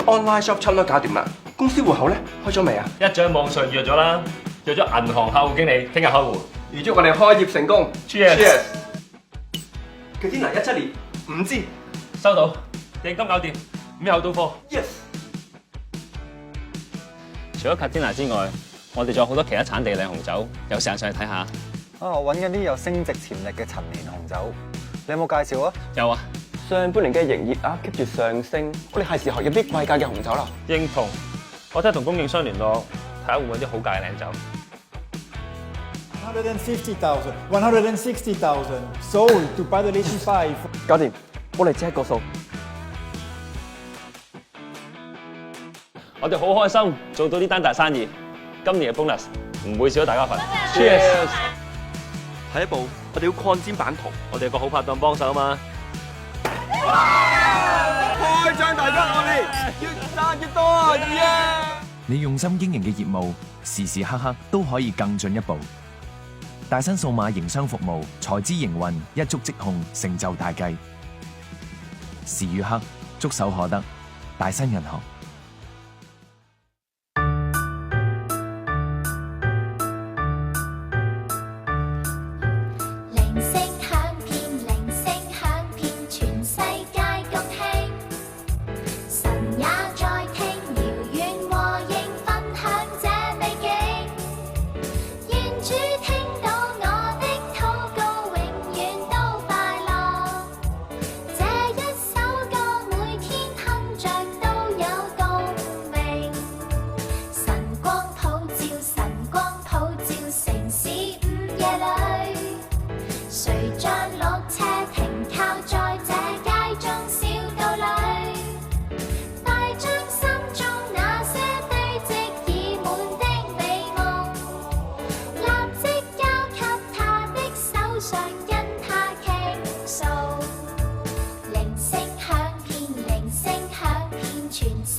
online shop 差唔多搞掂啦，公司戶口咧開咗未啊？一早喺網上約咗啦，約咗銀行客戶經理，聽日開戶。預祝我哋開業成功 Cheers！ Katina 17年5支收到，訂金搞掂，5日後到貨。 ，yes。除咗 Katina 之外，我哋仲有好多其他產地靚紅酒，有時間上去睇下。啊，我揾緊啲有升值潛力嘅陳年紅酒，你有冇介紹啊？有啊，上半年嘅營業額 keep 住上升，我哋係時候入啲貴價嘅紅酒啦。認同，我睇下同供應商聯絡，睇下會揾啲好價嘅靚酒。 160,000 sold to Padre 85. 搞掂，我哋只係個數。我哋好開心做到呢單大生意，今年嘅 bonus 唔會少咗大家份。 Cheers！ 下一步，我哋要擴展版圖，我哋有個好拍檔幫手啊嘛。開張大吉，我哋越賺越多啊！你用心經營嘅業務，時時刻刻都可以更進一步。大新數碼營商服務，財資營運一觸即控，成就大計。時與刻，觸手可得。大新銀行。鈴聲響遍，鈴聲響遍，全世界共慶。神也在聽，遙遠和應分享這美景。願主聽到我的禱告，永遠都快樂。這一首歌每天哼着都有共鳴。神光普照，神光普照城市午夜裏。誰將綠車停靠在這街中小道裏？大將心中那些堆積已滿的美夢，立即交給他的手上，因他傾訴。鈴聲響遍，鈴聲響遍，全世